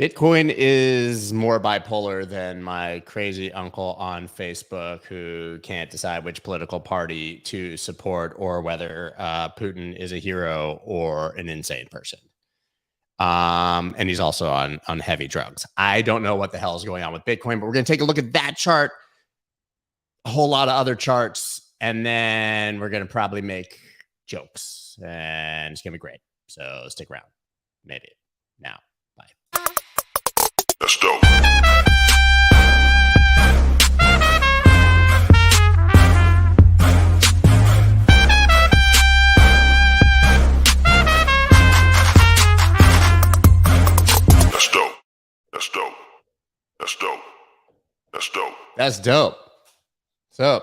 Bitcoin is more bipolar than my crazy uncle on Facebook who can't decide which political party to support or whether Putin is a hero or an insane person. And he's also on heavy drugs. I don't know what the hell is going on with Bitcoin, but we're going to take a look at that chart, a whole lot of other charts, and then we're going to probably make jokes, and it's going to be great. So stick around. Maybe now. Bye. Let's go. That's dope. So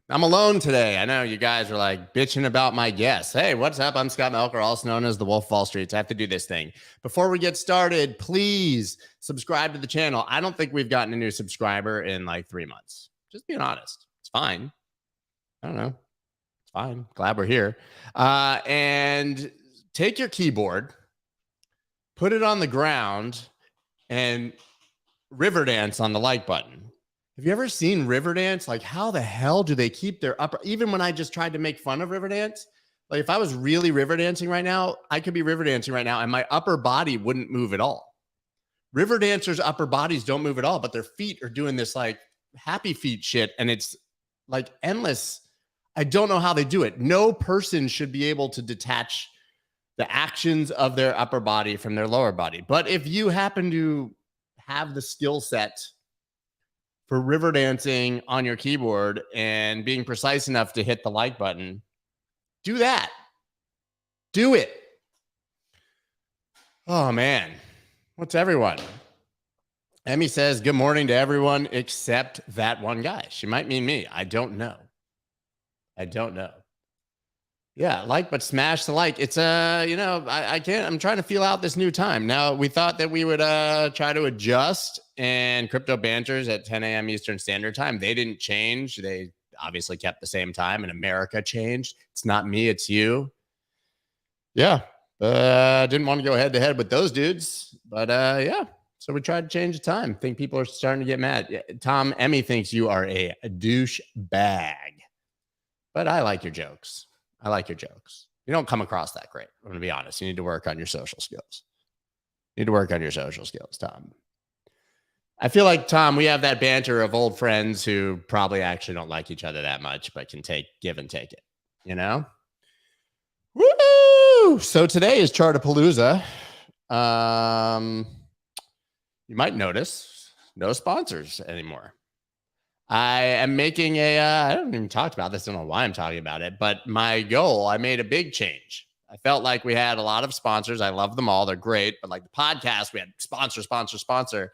I'm alone today. I know you guys are like bitching about my guests. Hey, what's up? I'm Scott Melker, also known as the Wolf of Wall Street. I have to do this thing. Before we get started, please subscribe to the channel. I don't think we've gotten a new subscriber in like 3 months. Just being honest. It's fine. I don't know. It's fine. Glad we're here. And take your keyboard, put it on the ground, and river dance on the like button. Have you ever seen Riverdance? Like, how the hell do they keep their upper... Even when I just tried to make fun of Riverdance, like if I was really Riverdancing right now, I could be Riverdancing right now and my upper body wouldn't move at all. River dancers' upper bodies don't move at all, but their feet are doing this like happy feet shit, and it's like endless. I don't know how they do it. No person should be able to detach the actions of their upper body from their lower body. But if you happen to have the skill set for river dancing on your keyboard and being precise enough to hit the like button, do that. Do it. Oh, man. What's everyone? Emmy says, good morning to everyone except that one guy. She might mean me. I don't know. I don't know. Yeah, like, but smash the like. It's I can't. I'm trying to feel out this new time. Now, we thought that we would try to adjust, and crypto banters at 10 a.m. Eastern Standard Time. They didn't change. They obviously kept the same time, and America changed. It's not me, it's you. Yeah, didn't want to go head to head with those dudes, but yeah. So we tried to change the time. Think people are starting to get mad. Tom, Emmy thinks you are a douche bag, but I like your jokes. I like your jokes. You don't come across that great. I'm going to be honest. You need to work on your social skills. You need to work on your social skills, Tom. I feel like, Tom, we have that banter of old friends who probably actually don't like each other that much, but can give and take it, you know? Woo! So today is Chartapalooza. You might notice no sponsors anymore. I am making I don't even talk about this. I don't know why I'm talking about it, but my goal, I made a big change. I felt like we had a lot of sponsors. I love them all. They're great. But like the podcast, we had sponsor.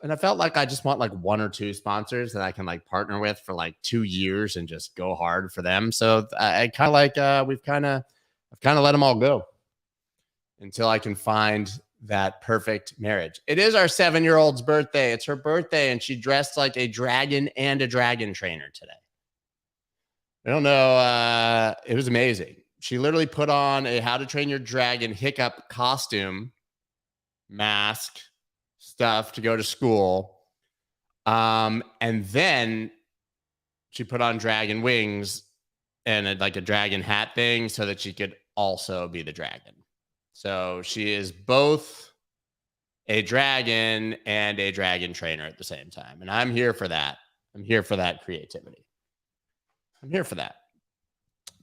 And I felt like I just want like 1 or 2 sponsors that I can like partner with for like 2 years and just go hard for them. So I kind of like, I've kind of let them all go until I can find that perfect marriage. It is our 7-year-old's birthday. It's her birthday, and she dressed like a dragon and a dragon trainer today. I don't know. It was amazing. She literally put on a How to Train Your Dragon hiccup costume, mask, stuff to go to school. And then she put on dragon wings and like a dragon hat thing so that she could also be the dragon. So she is both a dragon and a dragon trainer at the same time. And I'm here for that. I'm here for that creativity. I'm here for that.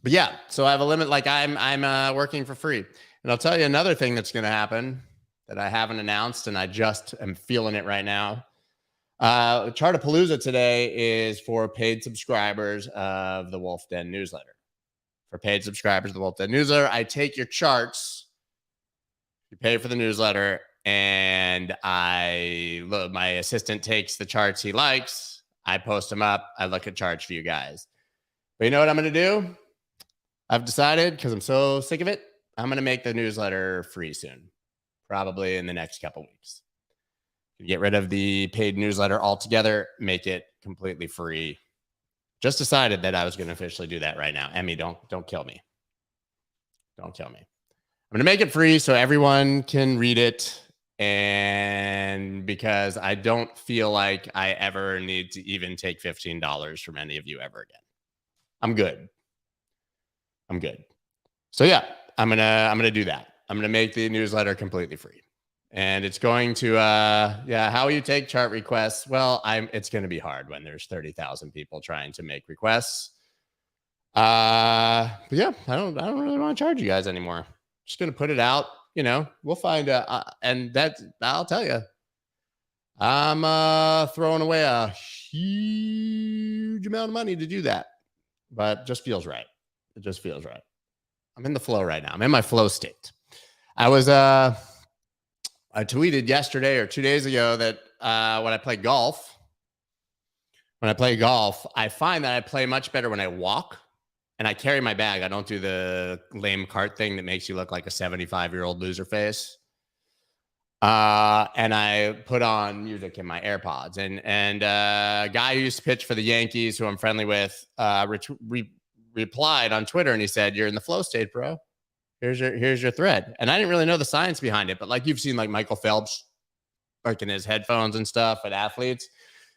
But yeah, so I have a limit. Like I'm working for free. And I'll tell you another thing that's going to happen that I haven't announced, and I just am feeling it right now. Chartapalooza today is for paid subscribers of the Wolf Den newsletter. For paid subscribers of the Wolf Den newsletter, I take your charts. You pay for the newsletter, and my assistant takes the charts he likes. I post them up. I look at charts for you guys. But you know what I'm going to do? I've decided, because I'm so sick of it, I'm going to make the newsletter free soon, probably in the next couple weeks. Get rid of the paid newsletter altogether, make it completely free. Just decided that I was going to officially do that right now. Emmy, don't kill me. Don't kill me. I'm going to make it free so everyone can read it And because I don't feel like I ever need to even take $15 from any of you ever again. I'm good. I'm good. So yeah, I'm gonna do that. I'm gonna make the newsletter completely free. And it's going to how you take chart requests. Well, it's gonna be hard when there's 30,000 people trying to make requests. But yeah, I don't really want to charge you guys anymore. Just gonna put it out. You know, we'll find and that I'll tell you, I'm throwing away a huge amount of money to do that, but it just feels right. It just feels right. I'm in the flow right now. I'm in my flow state. I was I tweeted yesterday or 2 days ago that when I play golf, I find that I play much better when I walk and I carry my bag. I don't do the lame cart thing that makes you look like a 75-year-old loser face. And I put on music in my AirPods, and a guy who used to pitch for the Yankees, who I'm friendly with, replied on Twitter, and he said, "You're in the flow state, bro. Here's your thread." And I didn't really know the science behind it, but like you've seen, like Michael Phelps, like in his headphones and stuff, at athletes,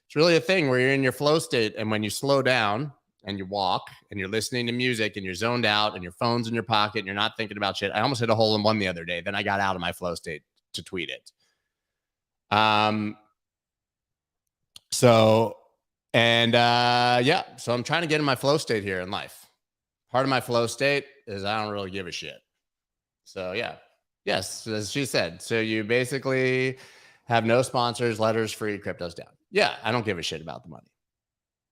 it's really a thing where you're in your flow state, and when you slow down and you walk and you're listening to music and you're zoned out and your phone's in your pocket and you're not thinking about shit. I almost hit a hole in one the other day. Then I got out of my flow state to tweet it. So I'm trying to get in my flow state here in life. Part of my flow state is I don't really give a shit. So yeah, yes, as she said. So you basically have no sponsors, letters free, crypto's down. Yeah, I don't give a shit about the money.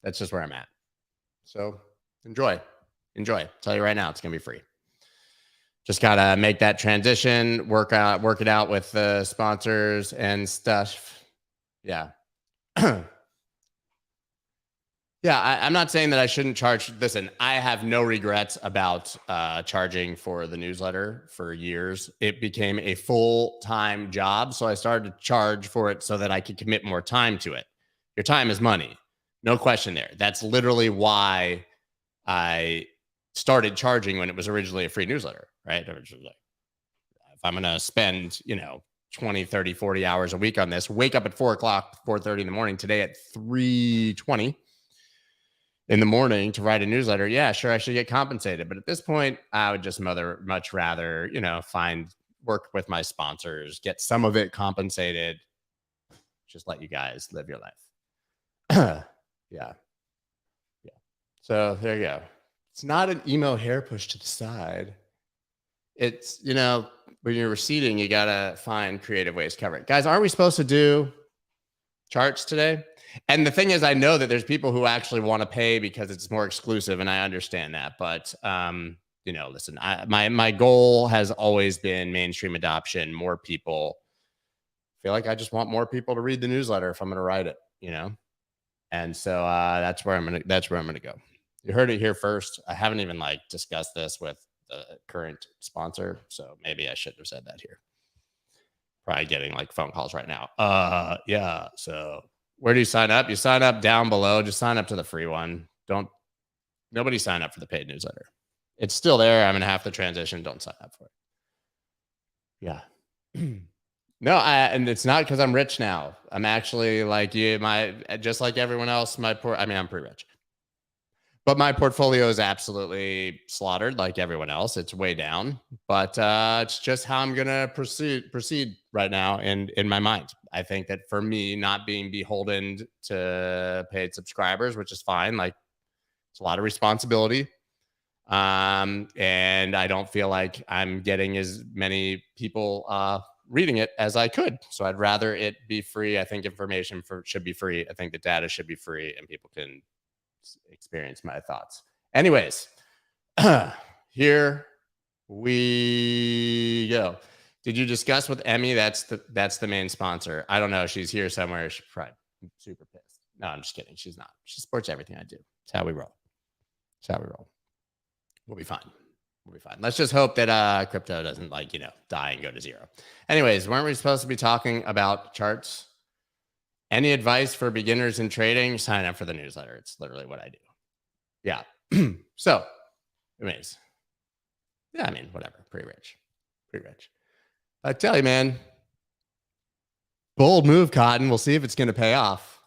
That's just where I'm at. So enjoy. Tell you right now, it's gonna be free. Just gotta make that transition, work it out with the sponsors and stuff. Yeah. Yeah, I'm not saying that I shouldn't charge. Listen, I have no regrets about charging for the newsletter for years. It became a full-time job, so I started to charge for it so that I could commit more time to it. Your time is money. No question there. That's literally why I started charging when it was originally a free newsletter, right? If I'm going to spend, 20, 30, 40 hours a week on this, wake up at 4:30 in the morning, today at 3:20 in the morning to write a newsletter. Yeah, sure, I should get compensated. But at this point, I would just much rather, work with my sponsors, get some of it compensated, just let you guys live your life. Yeah. So there you go. It's not an emo hair push to the side. It's, when you're receding, you got to find creative ways to cover it. Guys, aren't we supposed to do charts today? And the thing is, I know that there's people who actually want to pay because it's more exclusive, and I understand that. But, listen, my goal has always been mainstream adoption, more people. I feel like I just want more people to read the newsletter if I'm going to write it, And so that's where I'm gonna go. You heard it here first. I haven't even discussed this with the current sponsor, so maybe I shouldn't have said that here. Probably getting phone calls right now. Yeah. So where do you sign up? You sign up down below. Just sign up to the free one. Nobody sign up for the paid newsletter. It's still there. I'm gonna have to transition. Don't sign up for it. Yeah. No, and it's not because I'm rich now. I'm actually like you, just like everyone else. I'm pretty rich, but my portfolio is absolutely slaughtered like everyone else. It's way down, but it's just how I'm gonna proceed right now in my mind. I think that for me, not being beholden to paid subscribers, which is fine. It's a lot of responsibility. And I don't feel like I'm getting as many people reading it as I could. So I'd rather it be free. I think information should be free. I think the data should be free and people can experience my thoughts. Anyways, here we go. Did you discuss with Emmy? That's the main sponsor. I don't know. She's here somewhere. She's probably super pissed. No, I'm just kidding. She's not. She supports everything I do. It's how we roll. We'll be fine. Let's just hope that crypto doesn't die and go to zero. Anyways, weren't we supposed to be talking about charts? Any advice for beginners in trading? Sign up for the newsletter. It's literally what I do. Yeah. So, anyways, yeah, whatever. Pretty rich. I tell you, man, Bold move, Cotton. We'll see if it's going to pay off.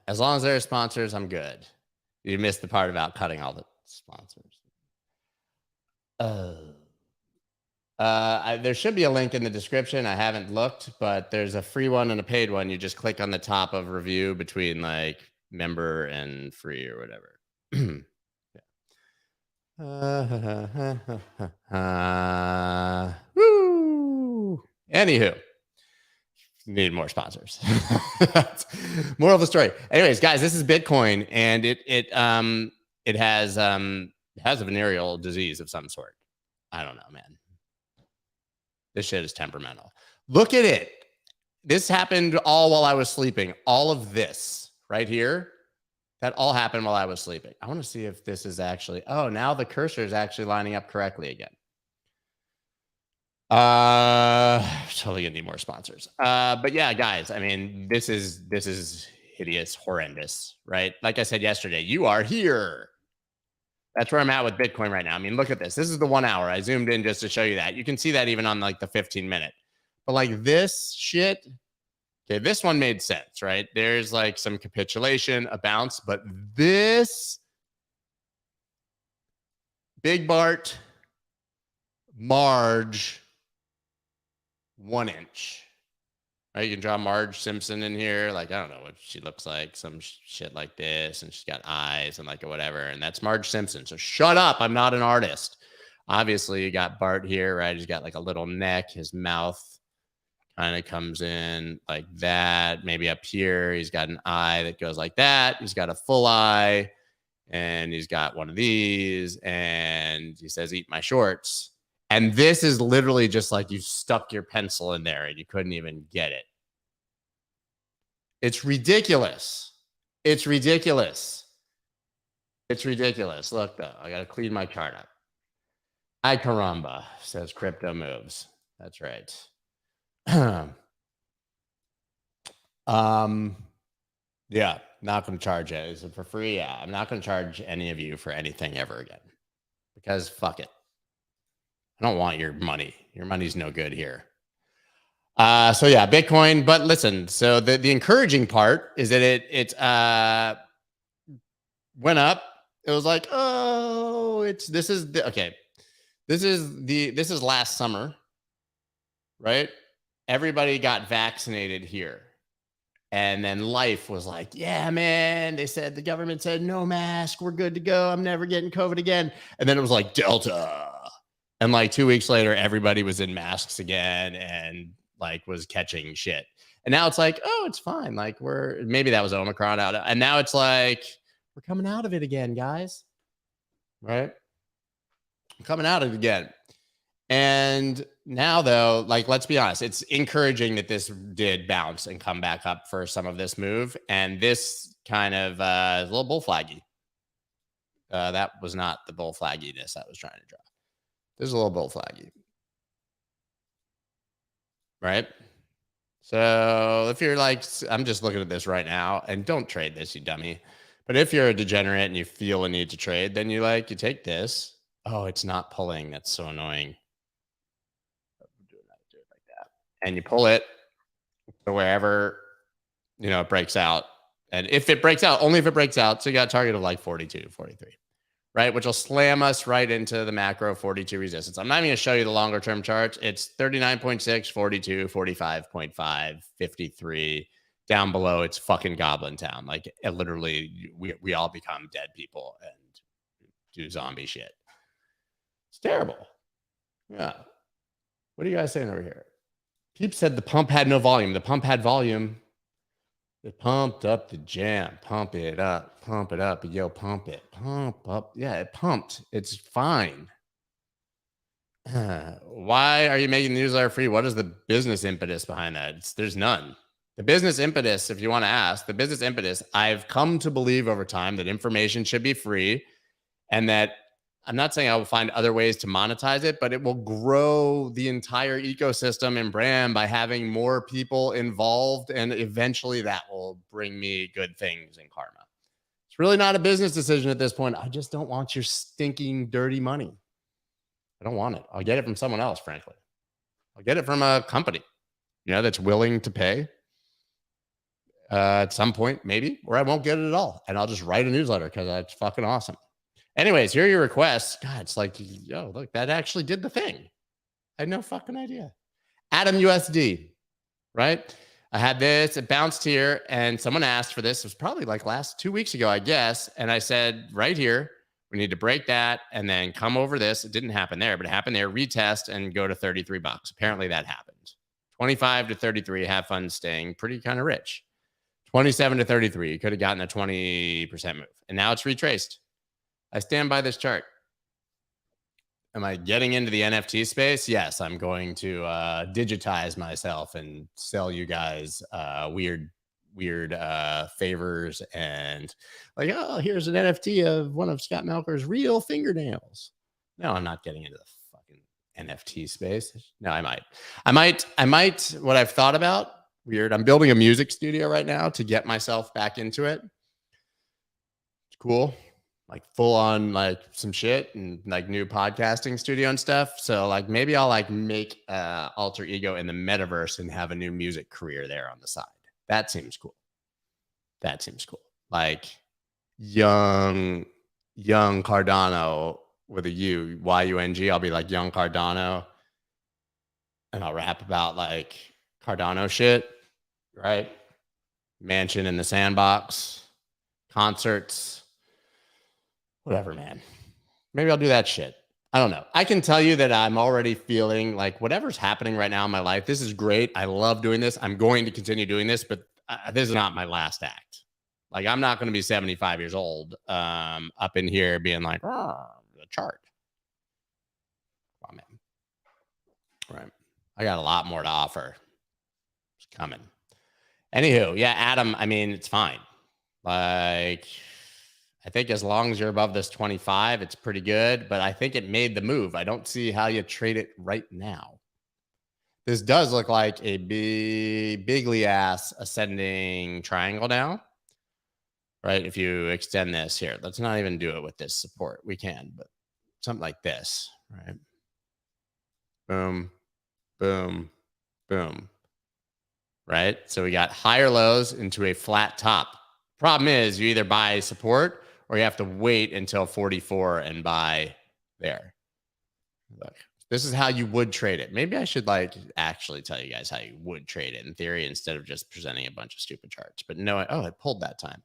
As long as there are sponsors, I'm good. You missed the part about cutting all the sponsors. There should be a link in the description. I haven't looked, but there's a free one and a paid one. You just click on the top of review between like member and free or whatever. Woo! Anywho, need more sponsors. Moral of the story. Anyways, guys, this is Bitcoin, and it has a venereal disease of some sort. I don't know, man. This shit is temperamental. Look at it. This happened all while I was sleeping. All of this right here, that all happened while I was sleeping. I want to see if this is actually, oh, now the cursor is actually lining up correctly again. Totally gonna need more sponsors. But yeah, guys, I mean, this is hideous, horrendous, right? Like I said yesterday, you are here. That's where I'm at with Bitcoin right now. I mean, look at this. This is the 1 hour. I zoomed in just to show you that. You can see that even on like the 15-minute. But like this shit, okay, this one made sense, right? There's like some capitulation, a bounce, but this Big Bart, Marge, 1 inch. Right, you can draw Marge Simpson in here. Like, I don't know what she looks like. Some shit like this. And she's got eyes and like whatever. And that's Marge Simpson. So shut up. I'm not an artist. Obviously, you got Bart here, right? He's got like a little neck. His mouth kind of comes in like that. Maybe up here, he's got an eye that goes like that. He's got a full eye. And he's got one of these. And he says, eat my shorts. And this is literally just like you stuck your pencil in there and you couldn't even get it. It's ridiculous. It's ridiculous. It's ridiculous. Look, though, I got to clean my chart up. Ay caramba, says Crypto Moves. That's right. Yeah, not going to charge it. Is it for free? Yeah, I'm not going to charge any of you for anything ever again because fuck it. I don't want your money. Your money's no good here. So yeah, Bitcoin. But listen, so the encouraging part is that it went up. It was like, oh, this is last summer, right? Everybody got vaccinated here. And then life was like, yeah, man, the government said no mask. We're good to go. I'm never getting COVID again. And then it was like Delta. And like 2 weeks later, everybody was in masks again and like was catching shit. And now it's like, oh, it's fine. Like maybe that was Omicron out. And now it's like, we're coming out of it again, guys. Right? Coming out of it again. And now though, like, let's be honest, it's encouraging that this did bounce and come back up for some of this move. And this kind of is a little bull flaggy. That was not the bull flagginess I was trying to draw. There's a little bull flaggy. Right? So if you're like, I'm just looking at this right now, and don't trade this, you dummy. But if you're a degenerate and you feel a need to trade, then you take this. Oh, it's not pulling. That's so annoying. Do it like that. And you pull it to wherever, it breaks out. And if it breaks out, only if it breaks out. So you got a target of like 42, 43. Right, which will slam us right into the macro 42 resistance. I'm not even going to show you the longer term charts. It's 39.6, 42, 45.5, 53. Down below, it's fucking Goblin Town. Like, literally, we all become dead people and do zombie shit. It's terrible. Yeah. What are you guys saying over here? Peep said the pump had no volume. The pump had volume. It pumped up the jam. Pump it up. Pump it up. Yo, pump it. Pump up. Yeah, it pumped. It's fine. Why are you making the newsletter free? What is the business impetus behind that? There's none. The business impetus, if you want to ask, the business impetus, I've come to believe over time that information should be free and that I'm not saying I will find other ways to monetize it, but it will grow the entire ecosystem and brand by having more people involved. And eventually that will bring me good things in karma. It's really not a business decision at this point. I just don't want your stinking, dirty money. I don't want it. I'll get it from someone else, frankly. I'll get it from a company. that's willing to pay at some point, maybe, or I won't get it at all. And I'll just write a newsletter because that's fucking awesome. Anyways, here are your requests. God, it's like, yo, look, that actually did the thing. I had no fucking idea. Atom USD, right? I had this, it bounced here, and someone asked for this. It was probably like 2 weeks ago, I guess. And I said, right here, we need to break that and then come over this. It didn't happen there, but it happened there. Retest and go to $33. Apparently that happened. 25 to 33, have fun staying pretty kind of rich. 27 to 33, you could have gotten a 20% move. And now it's retraced. I stand by this chart. Am I getting into the NFT space? Yes, I'm going to digitize myself and sell you guys weird favors and like, oh, here's an NFT of one of Scott Melker's real fingernails. No, I'm not getting into the fucking NFT space. No, I might. What I've thought about, weird. I'm building a music studio right now to get myself back into it. It's cool. Like full on like some shit and like new podcasting studio and stuff. So like maybe I'll like make alter ego in the metaverse and have a new music career there on the side. That seems cool. Like young Cardano with a U, Y-U-N-G. I'll be like young Cardano and I'll rap about like Cardano shit, right? Mansion in the sandbox, concerts. Whatever, man. Maybe I'll do that shit. I don't know. I can tell you that I'm already feeling like whatever's happening right now in my life, this is great. I love doing this. I'm going to continue doing this, but this is not my last act. Like I'm not going to be 75 years old up in here being like, oh, the chart. Come on, man. Right. I got a lot more to offer. It's coming. Anywho, yeah, Adam, I mean, it's fine. Like, I think as long as you're above this 25, it's pretty good, but I think it made the move. I don't see how you trade it right now. This does look like a bigly ass ascending triangle now, right? If you extend this here, let's not even do it with this support. We can, but something like this, right? Boom, boom, boom, right? So we got higher lows into a flat top. Problem is you either buy support or you have to wait until 44 and buy there. Look, this is how you would trade it. Maybe I should like actually tell you guys how you would trade it in theory instead of just presenting a bunch of stupid charts. But no, oh, it pulled that time.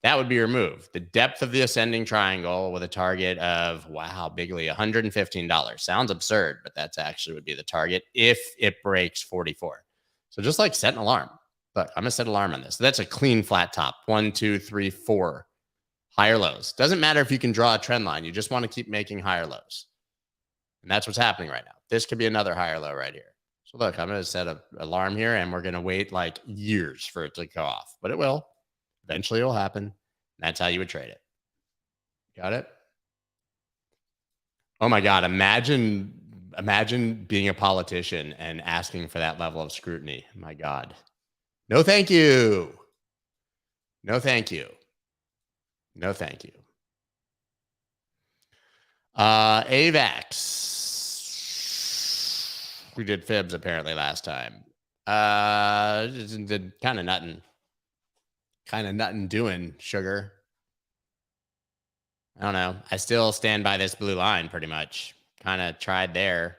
That would be your move. The depth of the ascending triangle with a target of, wow, bigly, $115. Sounds absurd, but that's actually would be the target if it breaks 44. So just like set an alarm. Look, I'm going to set an alarm on this. So that's a clean flat top. 1, 2, 3, 4 higher lows. Doesn't matter if you can draw a trend line. You just want to keep making higher lows. And that's what's happening right now. This could be another higher low right here. So look, I'm going to set an alarm here and we're going to wait like years for it to go off, but it will. Eventually it will happen. That's how you would trade it. Got it? Oh my God. Imagine being a politician and asking for that level of scrutiny. My God. No, thank you. No, thank you. No, thank you. AVAX. We did fibs apparently last time. Did kind of nothing. Doing sugar. I don't know. I still stand by this blue line pretty much. Kind of tried there.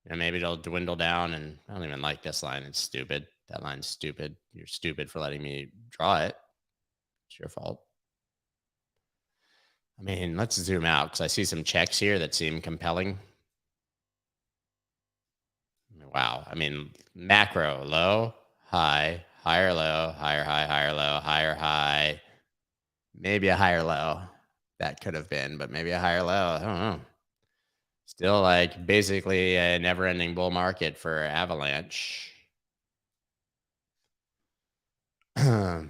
You know, maybe it'll dwindle down, and I don't even like this line. It's stupid. That line's stupid. You're stupid for letting me draw it. It's your fault. I mean, let's zoom out because I see some checks here that seem compelling. Wow. I mean, macro, low, high, higher low, higher high, higher low, higher high. Maybe a higher low. That could have been, but maybe a higher low. I don't know. Still like basically a never-ending bull market for Avalanche. Scott,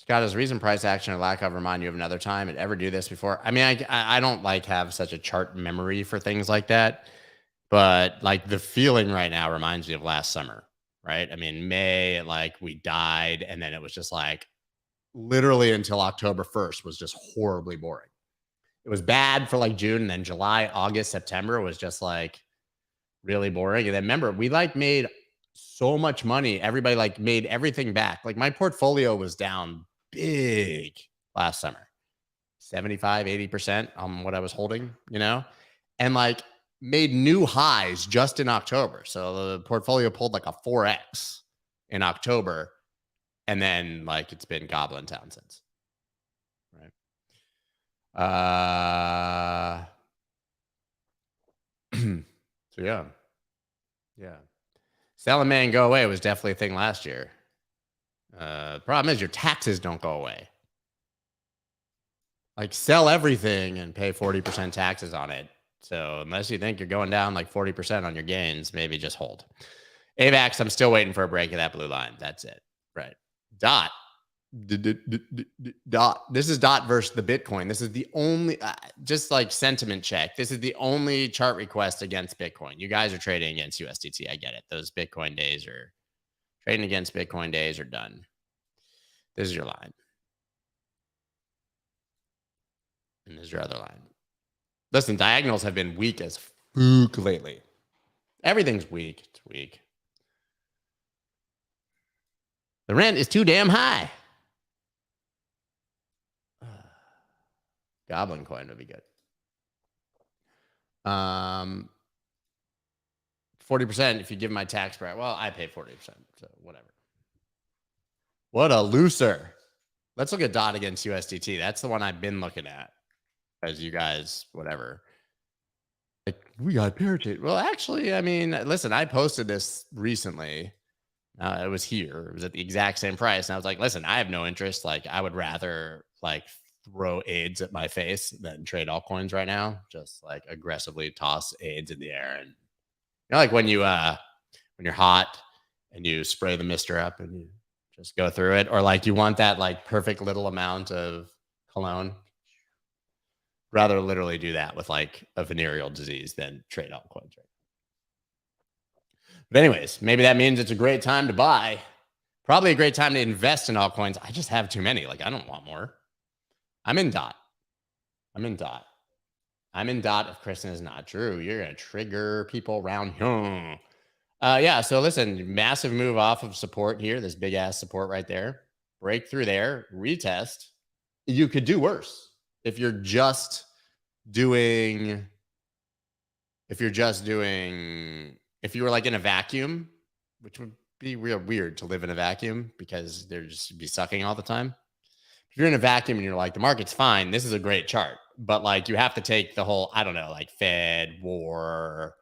does recent price action or lack of remind you of another time and ever do this before? I mean, I don't like have such a chart memory for things like that, but like the feeling right now reminds me of last summer, right? I mean, May, like we died, and then it was just like literally until October 1st was just horribly boring. It was bad for like June, and then July, August, September was just like really boring. And then remember, we like made so much money. Everybody like made everything back. Like my portfolio was down big last summer, 75, 80% on what I was holding, you know, and like made new highs just in October. So the portfolio pulled like a 4X in October. And then like it's been Goblin Town since. Right. So yeah. Sell a man go away was definitely a thing last year. The problem is your taxes don't go away. Like sell everything and pay 40% taxes on it. So unless you think you're going down like 40% on your gains, maybe just hold. AVAX, I'm still waiting for a break of that blue line. That's it. Right. Dot. This is Dot versus the Bitcoin. This is the only, just like sentiment check. This is the only chart request against Bitcoin. You guys are trading against USDT. I get it. Those Bitcoin days are trading against Bitcoin days are done. This is your line. And there's your other line. Listen, diagonals have been weak as fuck lately. Everything's weak. It's weak. The rent is too damn high. Goblin coin would be good. 40% if you give my tax bracket. Well, I pay 40%, so whatever. What a loser. Let's look at Dot against USDT. That's the one I've been looking at. As you guys, whatever. Like, we got parachute. Well, actually, I mean, listen, I posted this recently. It was here. It was at the exact same price. And I was like, listen, I have no interest. Like, I would rather like throw AIDS at my face than trade altcoins right now. Just like aggressively toss AIDS in the air. And you know, like when you when you're hot and you spray the mister up and you just go through it, or like you want that like perfect little amount of cologne. Rather literally do that with like a venereal disease than trade altcoins. Right? But anyways, maybe that means it's a great time to buy. Probably a great time to invest in altcoins. I just have too many. Like I don't want more. I'm in Dot. If Kristen is not true. You're going to trigger people around here. Yeah, so listen, massive move off of support here. This big ass support right there. Break through there. Retest. You could do worse. If you were like in a vacuum, which would be real weird to live in a vacuum because they're just be sucking all the time. If you're in a vacuum and you're like, the market's fine, this is a great chart. But like you have to take the whole, I don't know, like Fed, war,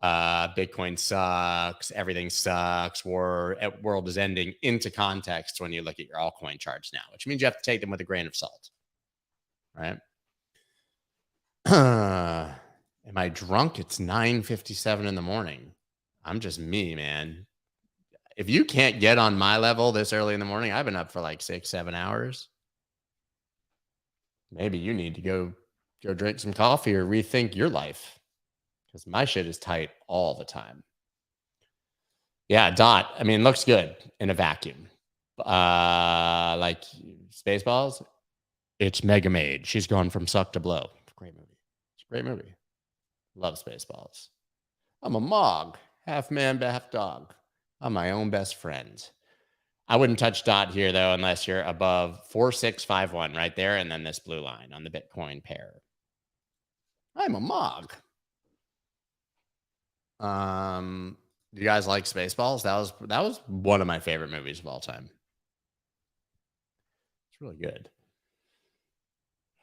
Bitcoin sucks, everything sucks, world is ending into context when you look at your altcoin charts now, which means you have to take them with a grain of salt. Right? Am I drunk? It's 9:57 in the morning. I'm just me, man. If you can't get on my level this early in the morning, I've been up for like 6-7 hours. Maybe you need to go drink some coffee or rethink your life because my shit is tight all the time. Yeah, Dot. I mean, looks good in a vacuum. Like Spaceballs. It's Mega Maid. She's gone from suck to blow. Great movie. It's a great movie. Love Spaceballs. I'm a Mog. Half man, half dog. I'm my own best friend. I wouldn't touch Dot here, though, unless you're above 4651 right there. And then this blue line on the Bitcoin pair. I'm a Mog. Do you guys like Spaceballs? That was one of my favorite movies of all time. It's really good.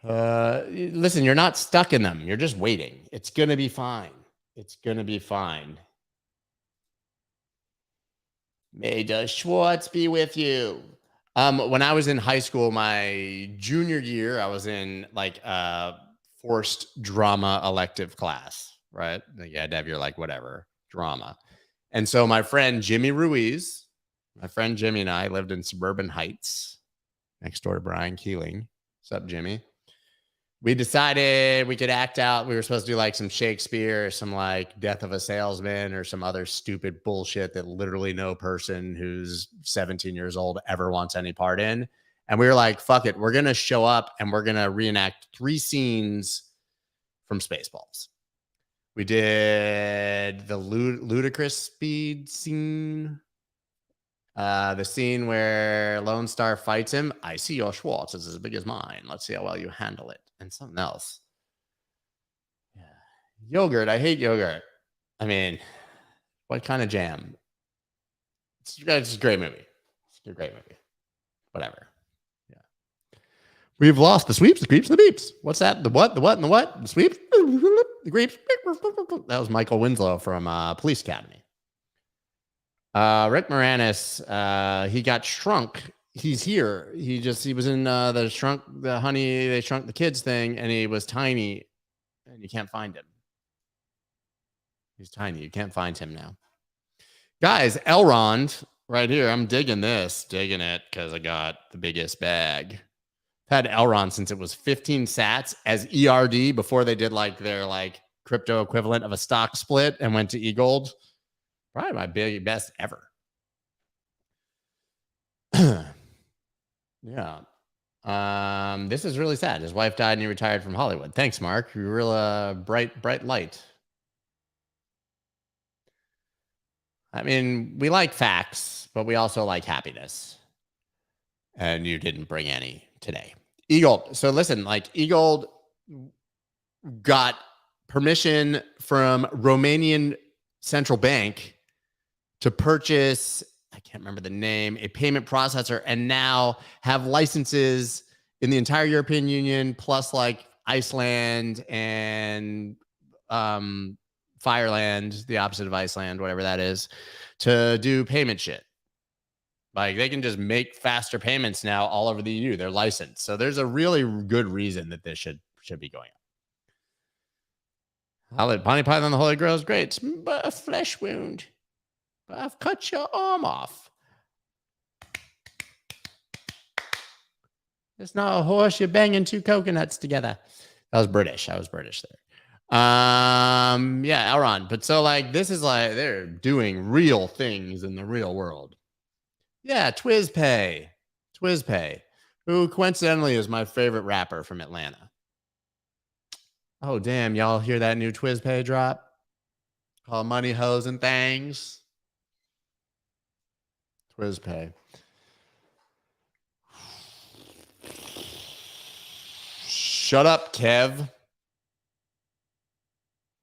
Listen, you're not stuck in them. You're just waiting. It's going to be fine. It's going to be fine. May the Schwartz be with you. When I was in high school, my junior year, I was in like a forced drama elective class, right? You had to have your like whatever drama. And so my friend Jimmy Ruiz, my friend Jimmy and I lived in Suburban Heights next door to Brian Keeling. What's up, Jimmy? We decided we could act out. We were supposed to do like some Shakespeare, some like Death of a Salesman or some other stupid bullshit that literally no person who's 17 years old ever wants any part in. And we were like, fuck it. We're going to show up and we're going to reenact 3 scenes from Spaceballs. We did the ludicrous speed scene. The scene where Lone Star fights him. I see your Schwartz is as big as mine. Let's see how well you handle it. And something else. Yeah. Yogurt. I hate yogurt. I mean, what kind of jam? It's a great movie. It's a great movie. Whatever. Yeah. We've lost the sweeps, the creeps, and the beeps. What's that? The what? The what? And the what? The sweeps? The creeps? That was Michael Winslow from Police Academy. Rick Moranis, he got shrunk. He's here. He was in the Honey, They Shrunk the Kids thing, and he was tiny, and you can't find him. He's tiny. You can't find him now. Guys, Elrond right here. I'm digging this. Digging it because I got the biggest bag. I've had Elrond since it was 15 sats as ERD before they did their crypto equivalent of a stock split and went to EGLD. Probably my best ever. Yeah. This is really sad. His wife died and he retired from Hollywood. Thanks, Mark. You're real bright light. I mean, we like facts, but we also like happiness. And you didn't bring any today. EGLD. So listen, EGLD got permission from Romanian Central Bank to purchase, I can't remember the name, a payment processor, and now have licenses in the entire European Union, plus Iceland and Fireland, the opposite of Iceland, whatever that is, to do payment shit. They can just make faster payments now all over the EU. They're licensed. So there's a really good reason that this should be going on. Bonnie Python and the Holy Grail is great. But a flesh wound. But I've cut your arm off. It's not a horse. You're banging two coconuts together. That was British. I was British there. Yeah, Elrond. But so this is they're doing real things in the real world. Yeah, TwizPay, who coincidentally is my favorite rapper from Atlanta. Oh damn, y'all hear that new TwizPay drop? Called Money, Hoes, and Things. TwizPay. Shut up, Kev.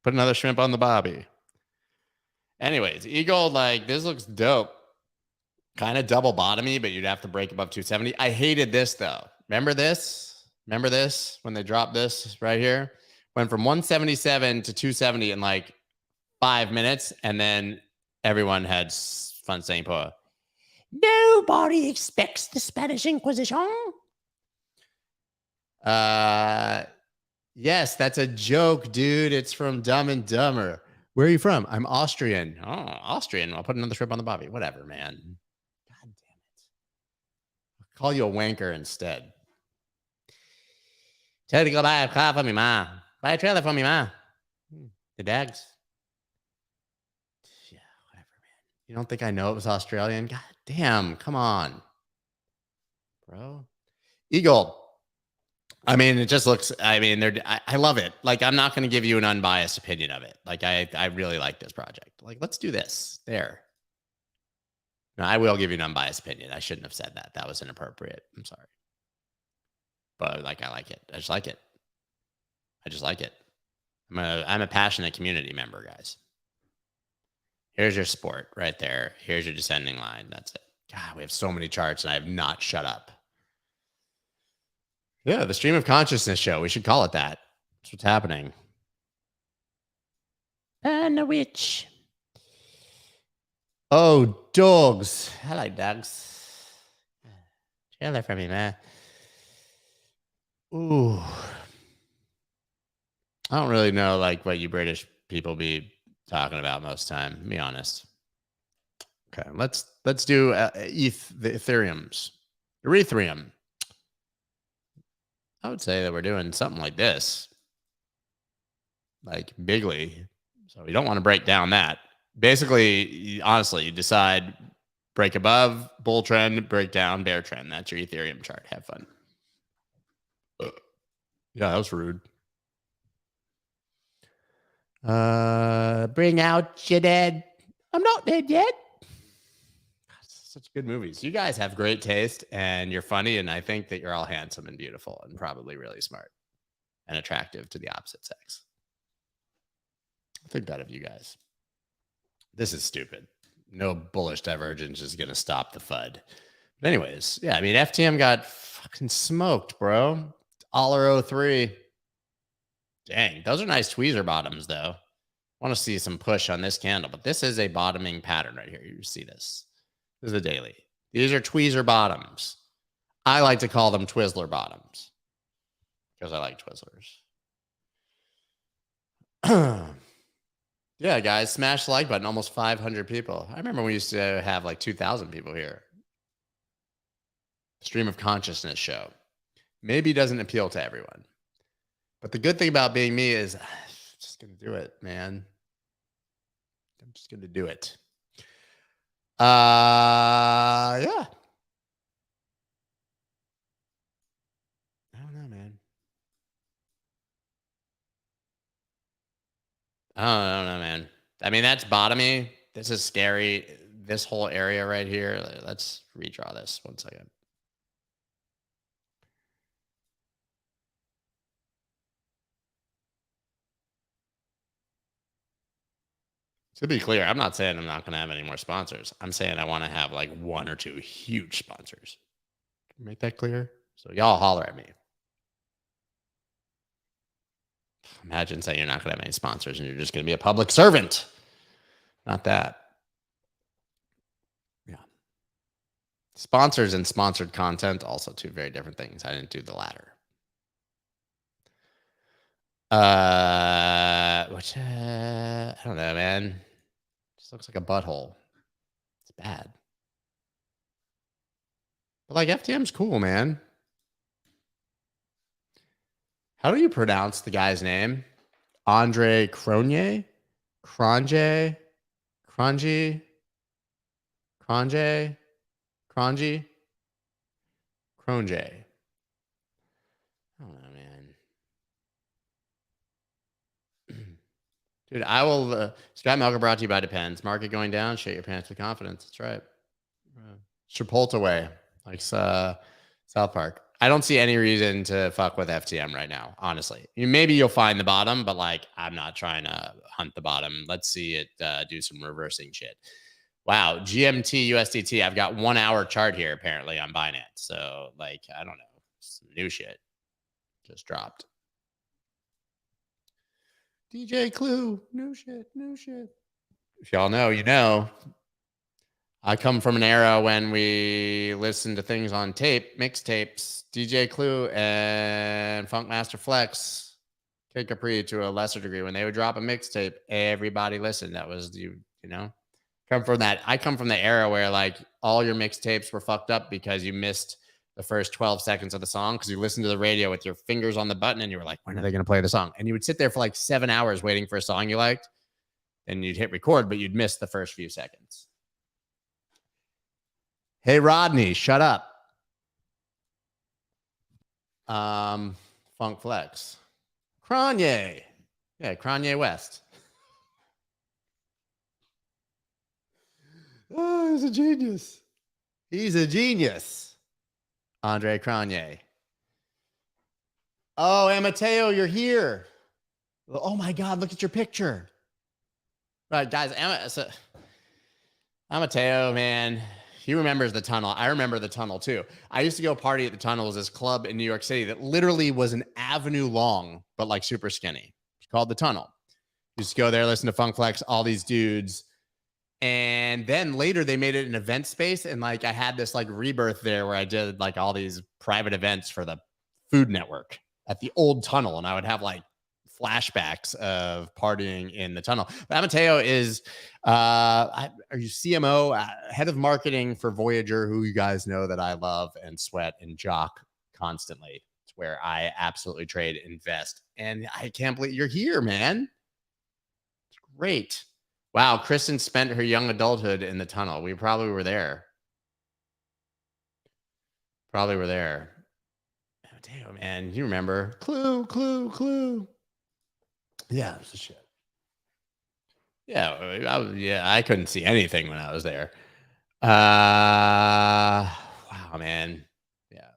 Put another shrimp on the bobby. Anyways, EGLD, this looks dope. Kind of double bottomy, but you'd have to break above 270. I hated this, though. Remember this? When they dropped this right here? Went from 177 to 270 in 5 minutes, and then everyone had fun saying, nobody expects the Spanish Inquisition. Yes, that's a joke, dude. It's from Dumb and Dumber. Where are you from? I'm Austrian. Oh, Austrian. I'll put another shrimp on the bobby. Whatever, man. God damn it. I'll call you a wanker instead. Tell you to go buy a car for me, ma. Buy a trailer for me, ma. The dags. Yeah, whatever, man. You don't think I know it was Australian? God damn, come on. Bro. EGLD. I mean, it just looks, I love it. I'm not going to give you an unbiased opinion of it. I really like this project. Let's do this. There. No, I will give you an unbiased opinion. I shouldn't have said that. That was inappropriate. I'm sorry. But I like it. I just like it. I'm a passionate community member, guys. Here's your sport right there. Here's your descending line. That's it. God, we have so many charts and I have not shut up. Yeah, the Stream of Consciousness show. We should call it that. That's what's happening. And a witch. Oh, dogs. I like dogs. Trailer for me, man. Ooh. I don't really know what you British people be talking about most time, to be honest. Okay, let's do the Ethereums. Ethereum. I would say that we're doing something like this. Bigly. So you don't want to break down that. Basically, honestly, you decide break above, bull trend, break down, bear trend. That's your Ethereum chart. Have fun. Yeah, that was rude. Bring out your dead. I'm not dead yet. Such good movies. You guys have great taste and you're funny. And I think that you're all handsome and beautiful and probably really smart and attractive to the opposite sex. I think that of you guys. This is stupid. No bullish divergence is going to stop the FUD. But anyways, yeah, I mean, FTM got fucking smoked, bro. $03. Dang, those are nice tweezer bottoms, though. I want to see some push on this candle, but this is a bottoming pattern right here. You see this. This is a daily. These are tweezer bottoms. I like to call them Twizzler bottoms because I like Twizzlers. Yeah, guys, smash the like button. Almost 500 people. I remember we used to have like 2,000 people here. Stream of consciousness show. Maybe doesn't appeal to everyone. But the good thing about being me is I'm just going to do it, man. I'm just going to do it. Yeah. I don't know, man. I don't know, man. I mean, that's bottomy. This is scary. This whole area right here. Let's redraw this 1 second. To be clear, I'm not saying I'm not going to have any more sponsors. I'm saying I want to have like 1 or 2 huge sponsors. Can you make that clear? So y'all holler at me. Imagine saying you're not going to have any sponsors and you're just going to be a public servant. Not that. Yeah. Sponsors and sponsored content, also 2 very different things. I didn't do the latter. I don't know, man. Just looks like a butthole. It's bad. But like FTM's cool, man. How do you pronounce the guy's name? Andre Cronje? Cronje? Cronji? Cronje? Cronji? Cronje. I don't know, man. Dude, I will. Scott Melker brought to you by Depends. Market going down. Shake your pants with confidence. That's right. Chipotle, like South Park. I don't see any reason to fuck with FTM right now, honestly. Maybe you'll find the bottom, but like I'm not trying to hunt the bottom. Let's see it do some reversing shit. Wow, GMT USDT. I've got 1 hour chart here apparently on Binance. So like I don't know, some new shit just dropped. DJ Clue, new shit, new shit. If y'all know, you know. I come from an era when we listened to things on tape, mixtapes, DJ Clue and Funkmaster Flex, Kid Capri to a lesser degree. When they would drop a mixtape, everybody listened. That was you know. I come from the era where like all your mixtapes were fucked up because you missed the first 12 seconds of the song because you listened to the radio with your fingers on the button and you were like, when are they going to play the song? And you would sit there for like 7 hours waiting for a song you liked. And you'd hit record, but you'd miss the first few seconds. Hey, Rodney, shut up. Funk Flex. Kanye. Yeah, Kanye West. Oh, he's a genius. He's a genius. Andre Kanye. Oh, Mateo, you're here. Oh, my God, look at your picture. Right, guys, Mateo, man. He remembers the tunnel. I remember the tunnel too. I used to go party at the tunnel. It was this club in New York City that literally was an avenue long, but like super skinny. It's called the Tunnel. Used to go there, listen to Funk Flex, all these dudes. And then later they made it an event space. And like I had this like rebirth there where I did like all these private events for the Food Network at the old tunnel. And I would have like flashbacks of partying in the tunnel. But Mateo is, are you CMO, head of marketing for Voyager, who you guys know that I love and sweat and jock constantly. It's where I absolutely trade, invest. And I can't believe you're here, man. It's great. Wow, Kristen spent her young adulthood in the tunnel. We probably were there. Probably were there. Damn, man, you remember? Clue. Yeah, this is shit. Yeah, I couldn't see anything when I was there. Wow, man. Yeah.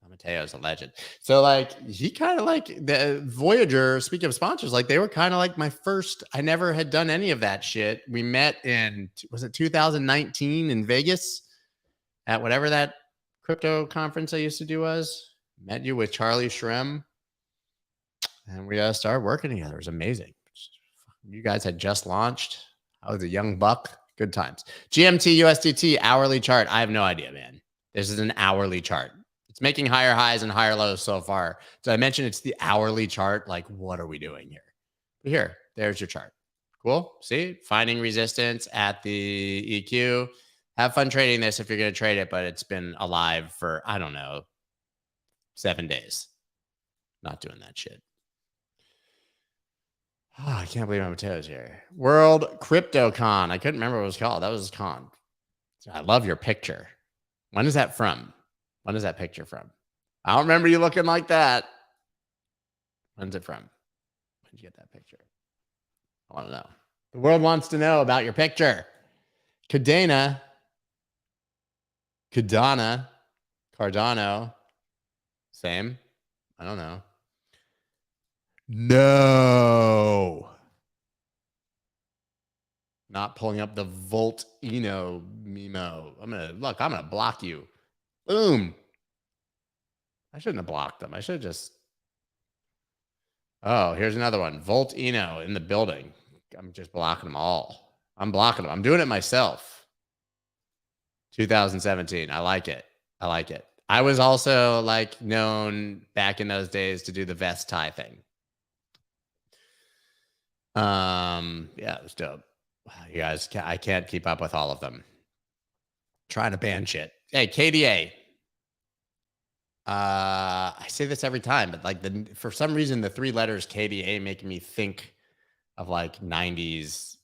Mateo's a legend. So like he kind of like the Voyager, speaking of sponsors, like they were kind of like my first. I never had done any of that shit. We met in, was it 2019 in Vegas at whatever that crypto conference I used to do was. Met you with Charlie Shrem, and we started working together. It was amazing. You guys had just launched. I was a young buck. Good times. GMT USDT hourly chart. I have no idea, man. This is an hourly chart. It's making higher highs and higher lows so far. So I mentioned it's the hourly chart. Like, what are we doing here? But here, there's your chart. Cool. See, finding resistance at the EQ. Have fun trading this if you're going to trade it, but it's been alive for, I don't know, 7 days. Not doing that shit. Oh, I can't believe Mateo's here. World Crypto Con. I couldn't remember what it was called. That was his con. I love your picture. When is that from? When is that picture from? I don't remember you looking like that. When's it from? When did you get that picture? I want to know. The world wants to know about your picture. Cardano, same. I don't know. No. Not pulling up the Volt Eno memo. I'm gonna block you. Boom. I shouldn't have blocked them. I should just. Oh, here's another one. Volt Eno in the building. I'm just blocking them all. I'm blocking them. I'm doing it myself. 2017. I like it. I like it. I was also like known back in those days to do the vest tie thing. Yeah, it was dope. Wow, you guys, I can't keep up with all of them. Trying to ban shit. Hey, KDA. I say this every time, but like for some reason, the 3 letters KDA make me think of like 90s.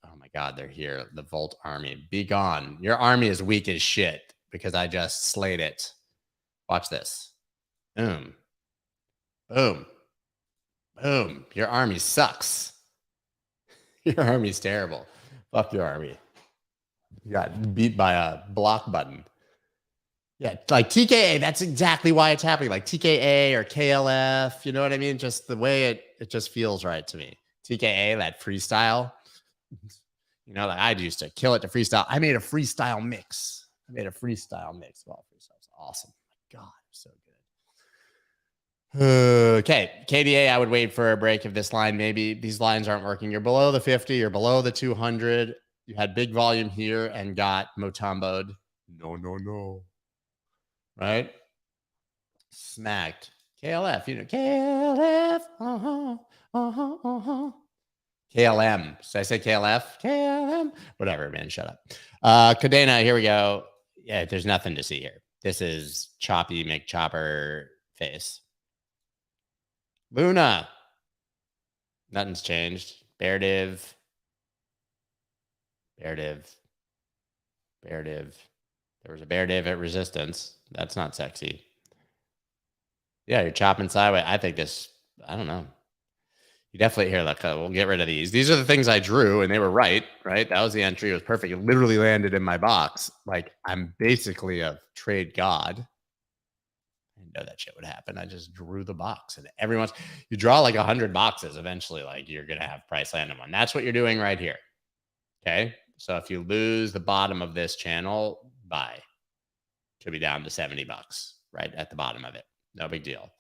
Oh my God, they're here. The Volt Army. Be gone. Your army is weak as shit because I just slayed it. Watch this. Boom. Boom. Boom. Your army sucks. Your army's terrible. Fuck your army. You got beat by a block button. Yeah, like TKA, that's exactly why it's happening. Like TKA or KLF, you know what I mean? Just the way it just feels right to me. TKA, that freestyle. You know, like I used to kill it to freestyle. I made a freestyle mix. Well, freestyle's awesome. My God, so good. Okay, KDA, I would wait for a break of this line. Maybe these lines aren't working. You're below the 50, you're below the 200. You had big volume here and got motamboed. No. Right? Smacked. KLF, you know, KLF. KLM. So I say KLF? KLM. Whatever, man. Shut up. Cardano, here we go. Yeah, there's nothing to see here. This is choppy McChopper face. Luna. Nothing's changed. Bear div. There was a bear div at resistance. That's not sexy. Yeah, you're chopping sideways. I think this, I don't know. You definitely hear like, we'll get rid of these. These are the things I drew and they were right? That was the entry. It was perfect. It literally landed in my box. Like I'm basically a trade god. I didn't know that shit would happen. I just drew the box and you draw like 100 boxes. Eventually, like you're going to have price land in one. That's what you're doing right here. Okay. So if you lose the bottom of this channel, buy. Should be down to $70 right at the bottom of it. No big deal.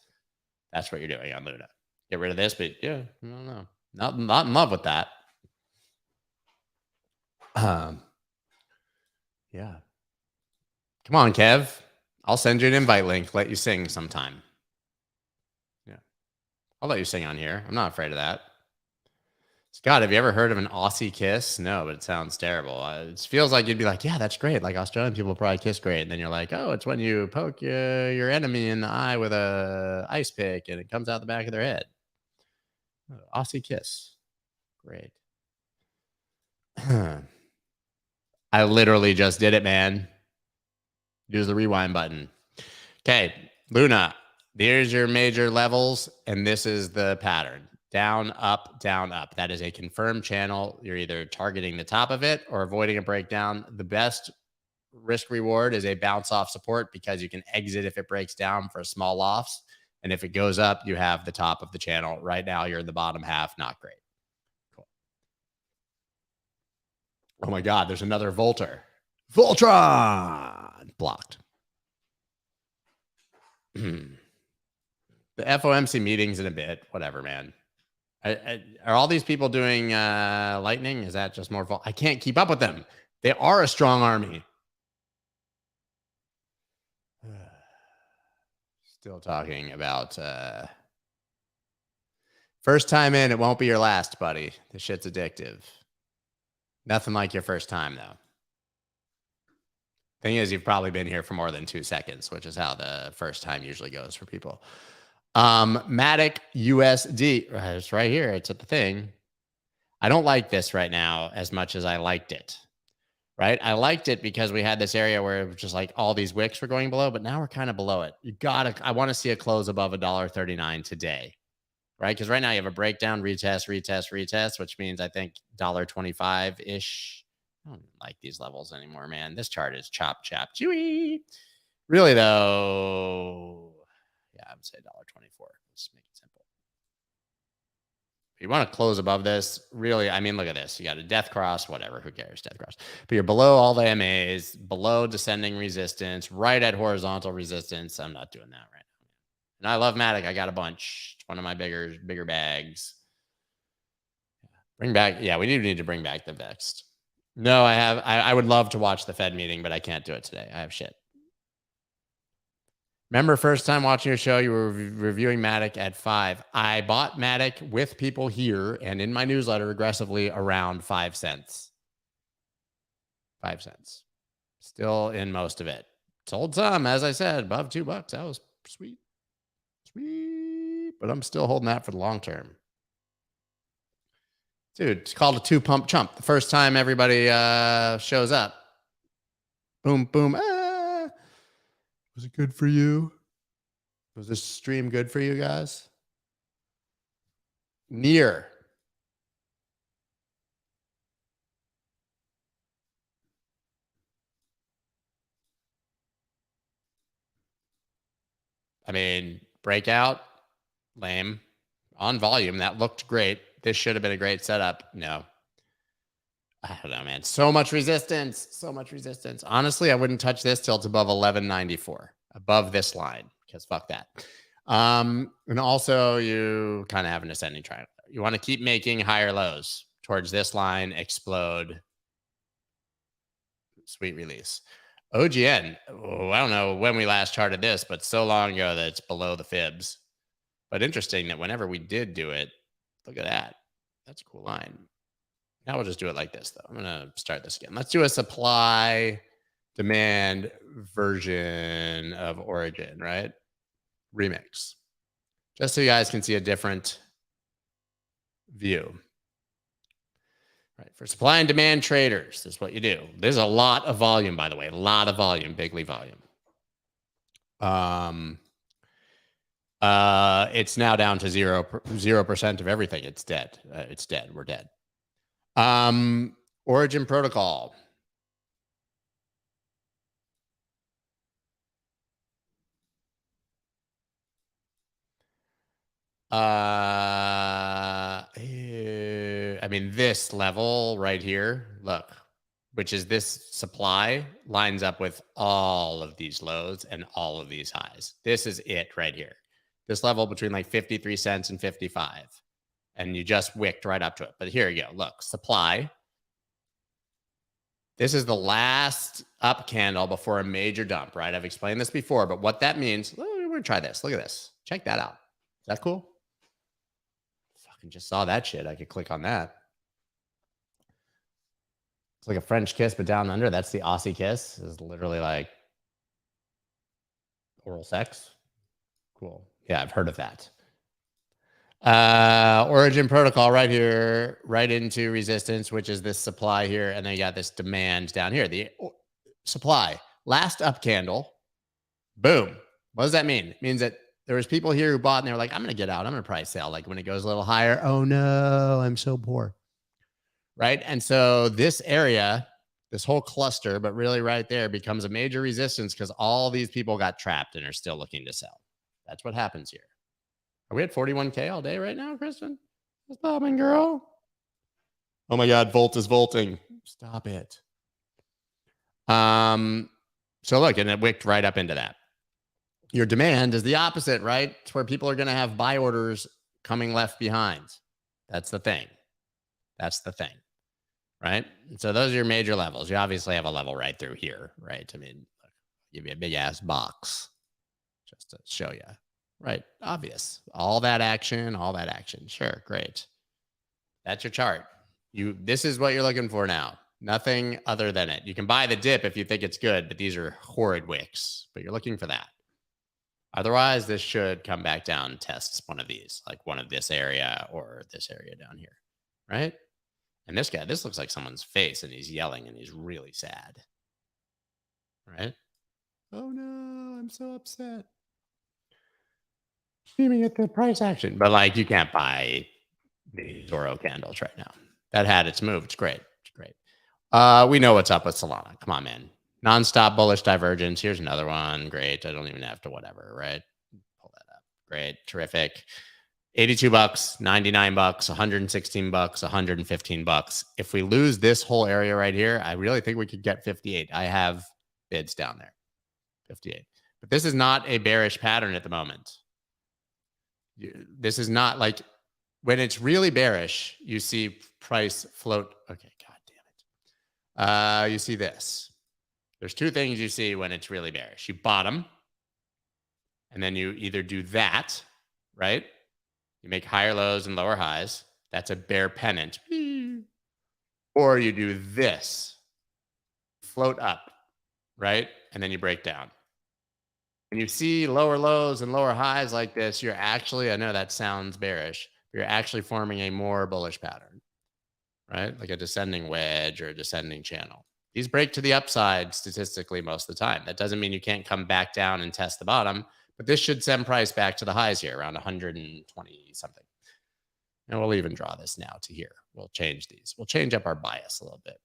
That's what you're doing on Luna. Get rid of this, but yeah, I don't know. Not in love with that. Yeah. Come on, Kev. I'll send you an invite link. Let you sing sometime. Yeah. I'll let you sing on here. I'm not afraid of that. Scott, have you ever heard of an Aussie kiss? No, but it sounds terrible. It feels like you'd be like, yeah, that's great. Like Australian people probably kiss great. And then you're like, oh, it's when you poke your enemy in the eye with a ice pick and it comes out the back of their head. Aussie kiss. Great. I literally just did it, man. Use the rewind button. Okay, Luna, here's your major levels, and this is the pattern. Down, up, down, up. That is a confirmed channel. You're either targeting the top of it or avoiding a breakdown. The best risk reward is a bounce off support because you can exit if it breaks down for a small loss. And if it goes up, you have the top of the channel. Right now, you're in the bottom half. Not great. Cool. Oh my God, there's another Volter. Voltron! Blocked. The FOMC meetings in a bit. Whatever, man. Are all these people doing Lightning? Is that just more? I can't keep up with them. They are a strong army. Still talking about first time in. It won't be your last, buddy. This shit's addictive. Nothing like your first time, though. Thing is, you've probably been here for more than 2 seconds, which is how the first time usually goes for people. MATIC USD. It's right here. It's at the thing. I don't like this right now as much as I liked it. Right? I liked it because we had this area where it was just like all these wicks were going below, but now we're kind of below it. I want to see a close above $1.39 today. Right? Because right now you have a breakdown, retest, retest, retest, which means I think $1.25-ish. I don't like these levels anymore, man. This chart is chop, chop, chewy. Really, though, yeah, I would say $1.24. Let's make it simple. If you want to close above this, really, I mean, look at this. You got a death cross, whatever, who cares, death cross. But you're below all the MAs, below descending resistance, right at horizontal resistance. I'm not doing that right now. And I love MATIC. I got a bunch. It's one of my bigger bags. Bring back, yeah, we do need to bring back the Vexed. No, I would love to watch the Fed meeting, but I can't do it today. I have shit. Remember, first time watching your show, you were reviewing MATIC at 5. I bought MATIC with people here and in my newsletter aggressively around 5 cents. 5 cents. Still in most of it. Sold some, as I said, above $2. That was sweet. Sweet. But I'm still holding that for the long term. Dude, it's called a 2-pump chump. The first time everybody shows up. Boom, boom. Was it good for you? Was this stream good for you guys? Near. I mean, breakout, lame. On volume, that looked great. This should have been a great setup. No. I don't know, man. So much resistance. So much resistance. Honestly, I wouldn't touch this till it's above 1194. Above this line. Because fuck that. And also, you kind of have an ascending triangle. You want to keep making higher lows towards this line, explode. Sweet release. OGN. Oh, I don't know when we last charted this, but so long ago that it's below the fibs. But interesting that whenever we did do it, look at that. That's a cool line. Now we'll just do it like this, though. I'm going to start this again. Let's do a supply demand version of Origin, right? Remix. Just so you guys can see a different view. Right. For supply and demand traders, this is what you do. There's a lot of volume, by the way. A lot of volume, bigly volume. It's now down to 0% of everything. It's dead. It's dead. We're dead. Origin protocol. I mean, this level right here, look, which is this supply, lines up with all of these lows and all of these highs. This is it right here. This level between like 53 cents and 55. And you just wicked right up to it. But here you go. Look, supply. This is the last up candle before a major dump, right? I've explained this before, but what that means, we're going to try this. Look at this. Check that out. Is that cool? Fucking just saw that shit. I could click on that. It's like a French kiss, but down under. That's the Aussie kiss. It's literally like oral sex. Cool. Yeah, I've heard of that. Origin protocol right here, right into resistance, which is this supply here. And then you got this demand down here. The supply, last up candle. Boom. What does that mean? It means that there was people here who bought and they were like, I'm going to get out. I'm going to price sell. Like when it goes a little higher, oh no, I'm so poor. Right. And so this area, this whole cluster, but really right there becomes a major resistance because all these people got trapped and are still looking to sell. That's what happens here. Are we at 41K all day right now, Kristen? What's popping, girl? Oh my God, Volt is volting. Stop it. So look, and it wicked right up into that. Your demand is the opposite, right? It's where people are going to have buy orders coming left behind. That's the thing. That's the thing, right? And so those are your major levels. You obviously have a level right through here, right? I mean, I'll give you a big ass box just to show you, right? Obvious. All that action. Sure, great. That's your chart. This is what you're looking for now. Nothing other than it. You can buy the dip if you think it's good, but these are horrid wicks. But you're looking for that. Otherwise, this should come back down and test one of these, like one of this area or this area down here, right? And this guy, this looks like someone's face and he's yelling and he's really sad, right? Oh no, I'm so upset. Screaming at the price action. But like you can't buy the Toro candles right now. That had its move. It's great. It's great. We know what's up with Solana. Come on, man. Nonstop bullish divergence. Here's another one. Great. I don't even have to whatever, right? Pull that up. Great. Terrific. $82, $99, $116, $115. If we lose this whole area right here, I really think we could get 58. I have bids down there. 58. But this is not a bearish pattern at the moment. This is not like when it's really bearish, you see price float. Okay, God damn it. You see this. There's two things you see when it's really bearish. You bottom, and then you either do that, right? You make higher lows and lower highs. That's a bear pennant. Or you do this. Float up, right? And then you break down. When you see lower lows and lower highs like this, you're actually, I know that sounds bearish, but you're actually forming a more bullish pattern, right? Like a descending wedge or a descending channel. These break to the upside statistically most of the time. That doesn't mean you can't come back down and test the bottom, but this should send price back to the highs here around 120 something. And we'll even draw this now to here. We'll change these. We'll change up our bias a little bit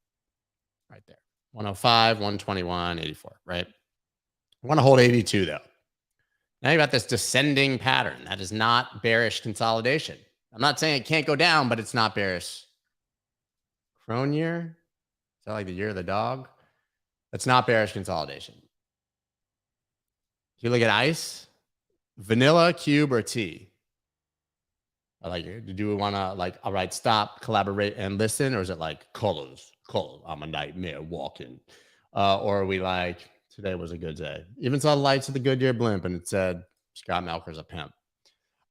right there. 105, 121, 84, right? I want to hold 82 though. Now you got this descending pattern. That is not bearish consolidation. I'm not saying it can't go down, but it's not bearish. Crone year? Is that like the year of the dog? That's not bearish consolidation. If you look at ICE, vanilla, cube, or T. I like it. Do we want to like, all right, stop, collaborate, and listen? Or is it like colors, I'm a nightmare walking? Or are we like, today was a good day. Even saw the lights of the Goodyear blimp and it said, Scott Melker's a pimp.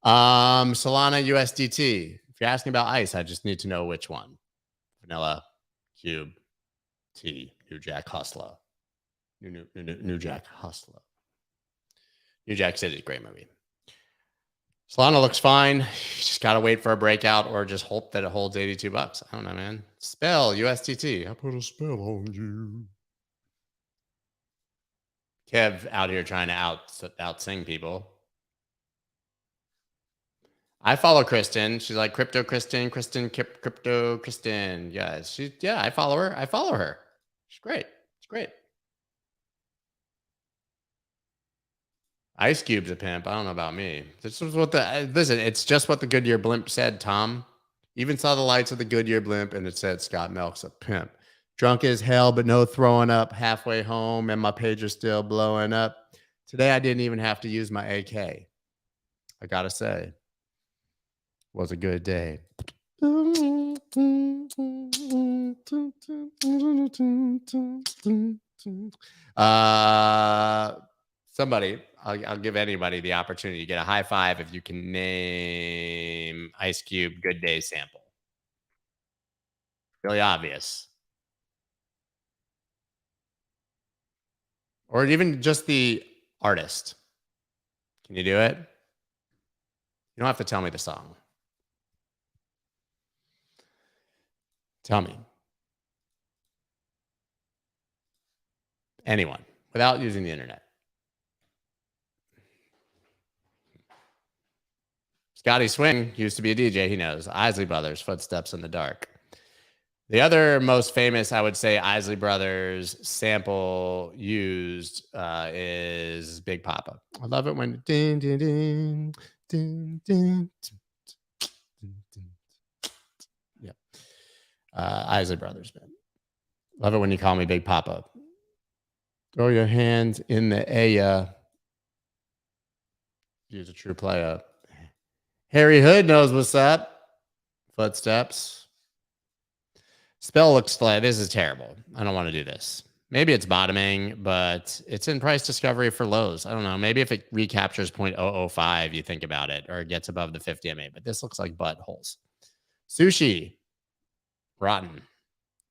Solana USDT. If you're asking about ICE, I just need to know which one. Vanilla, cube, T, New Jack Hustler. New Jack Hustler. New Jack City, great movie. Solana looks fine. You just got to wait for a breakout or just hope that it holds $82. I don't know, man. Spell USDT. I put a spell on you. Kev out here trying to out sing people. I follow Kristen. She's like crypto Kristen, crypto Kristen. Yes, I follow her. She's great. It's great. Ice Cube's a pimp. I don't know about me. This was what listen, it's just what the Goodyear blimp said, Tom. Even saw the lights of the Goodyear blimp and it said Scott Melk's a pimp. Drunk as hell, but no throwing up halfway home and my pager's still blowing up. Today I didn't even have to use my AK. I gotta say, it was a good day. Somebody, I'll give anybody the opportunity to get a high five if you can name Ice Cube Good Day sample. Really obvious. Or even just the artist. Can you do it? You don't have to tell me the song. Tell me. Anyone, without using the internet. Scotty Swing used to be a DJ. He knows. Isley Brothers, Footsteps in the Dark. The other most famous, I would say, Isley Brothers sample used is Big Papa. I love it when ding, ding, ding, ding, ding, yeah. Isley Brothers, man. Love it when you call me Big Papa. Throw your hands in the air. He's a true player. Harry Hood knows what's up. Footsteps. Spell looks like this is terrible. I don't want to do this. Maybe it's bottoming, but it's in price discovery for lows. I don't know. Maybe if it recaptures 0.005, you think about it, or it gets above the 50 MA. But this looks like buttholes. Sushi. Rotten.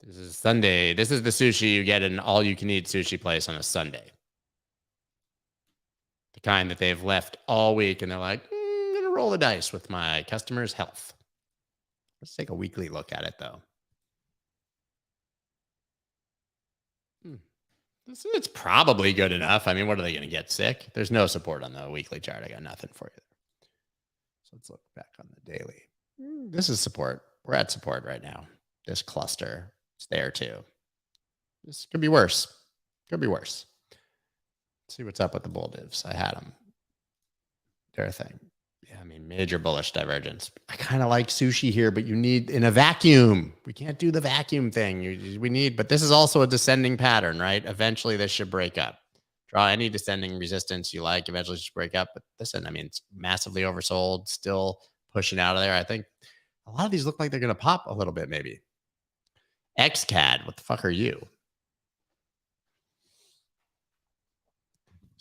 This is Sunday. This is the sushi you get in all-you-can-eat sushi place on a Sunday. The kind that they've left all week, and they're like, I'm going to roll the dice with my customer's health. Let's take a weekly look at it, though. It's probably good enough. I mean, what are they going to get, sick? There's no support on the weekly chart. I got nothing for you. So let's look back on the daily. This is support. We're at support right now. This cluster, it's there too. This could be worse. Could be worse. Let's see what's up with the bull divs. I had them. They're a thing. Yeah, I mean, major bullish divergence. I kind of like sushi here, but you need in a vacuum. We can't do the vacuum thing. We need, but this is also a descending pattern, right? Eventually, this should break up. Draw any descending resistance you like. Eventually, it should break up. But listen, I mean, it's massively oversold, still pushing out of there. I think a lot of these look like they're going to pop a little bit, maybe. XCAD, what the fuck are you?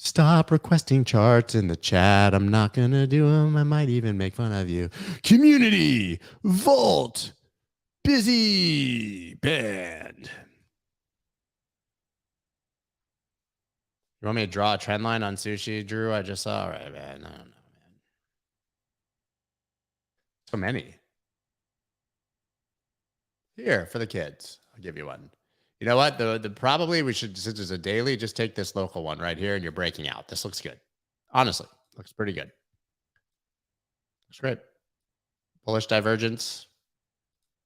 Stop requesting charts in the chat. I'm not going to do them. I might even make fun of you. Community, Vault, Busy Band. You want me to draw a trend line on sushi, Drew? I just saw. All right, man. I don't know, man. So many. Here, for the kids. I'll give you one. You know what? The probably we should, since it's a daily, just take this local one right here and you're breaking out. This looks good. Honestly, looks pretty good. Looks great. Bullish divergence.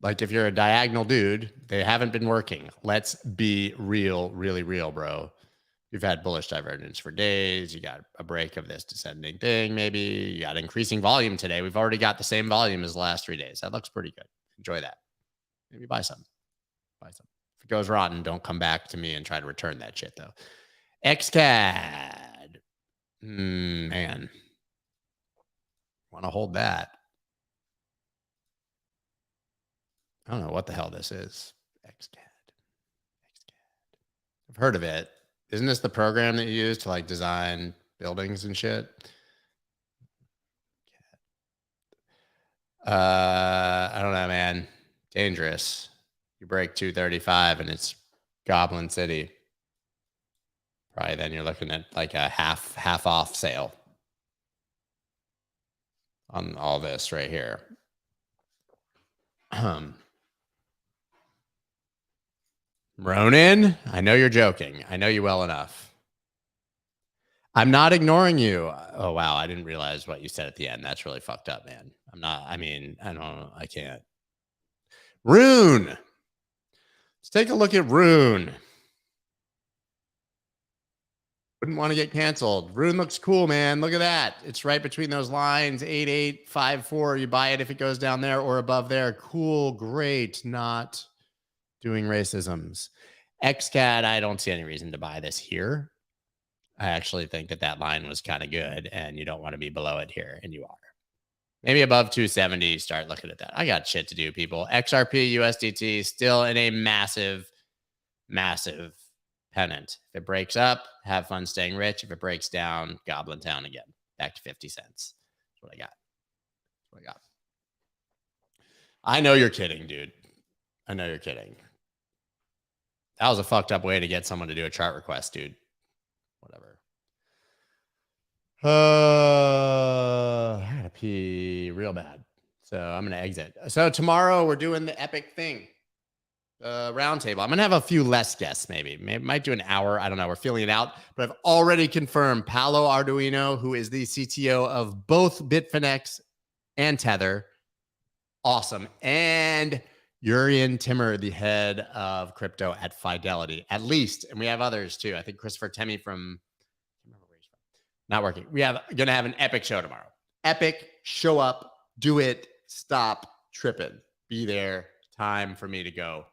Like if you're a diagonal dude, they haven't been working. Let's be real, really real, bro. You've had bullish divergence for days. You got a break of this descending thing, maybe. You got increasing volume today. We've already got the same volume as the last 3 days. That looks pretty good. Enjoy that. Maybe buy some. Buy some. If it goes rotten, don't come back to me and try to return that shit, though. XCAD. Man. Want to hold that. I don't know what the hell this is. XCAD. I've heard of it. Isn't this the program that you use to like design buildings and shit? I don't know, man. Dangerous. You break 235 and it's Goblin City. Probably then you're looking at like a half off sale on all this right here. Ronan, I know you're joking. I know you well enough. I'm not ignoring you. Oh, wow. I didn't realize what you said at the end. That's really fucked up, man. I'm not, I mean, I don't know. I can't. Rune. Let's take a look at Rune. Wouldn't want to get canceled. Rune looks cool, man. Look at that. It's right between those lines. 8854. You buy it if it goes down there or above there. Cool. Great. Not doing racisms. XCAD, I don't see any reason to buy this here. I actually think that that line was kind of good and you don't want to be below it here, and you are. Maybe above 270, start looking at that. I got shit to do, people. XRP, USDT, still in a massive, massive pennant. If it breaks up, have fun staying rich. If it breaks down, Goblin Town again. Back to 50 cents. That's what I got. That's what I got. I know you're kidding, dude. I know you're kidding. That was a fucked up way to get someone to do a chart request, dude. Whatever. I gotta pee real bad. So I'm gonna exit. So tomorrow we're doing the epic thing. Roundtable. I'm gonna have a few less guests, maybe might do an hour. I don't know. We're feeling it out, but I've already confirmed Paolo Arduino, who is the CTO of both Bitfinex and Tether. Awesome. And Urian Timmer, the head of crypto at Fidelity, at least. And we have others too. I think Christopher Temmie from, I can't remember where he's from. Not working. We have going to have an epic show tomorrow. Epic, show up, do it, stop tripping. Be there. Time for me to go.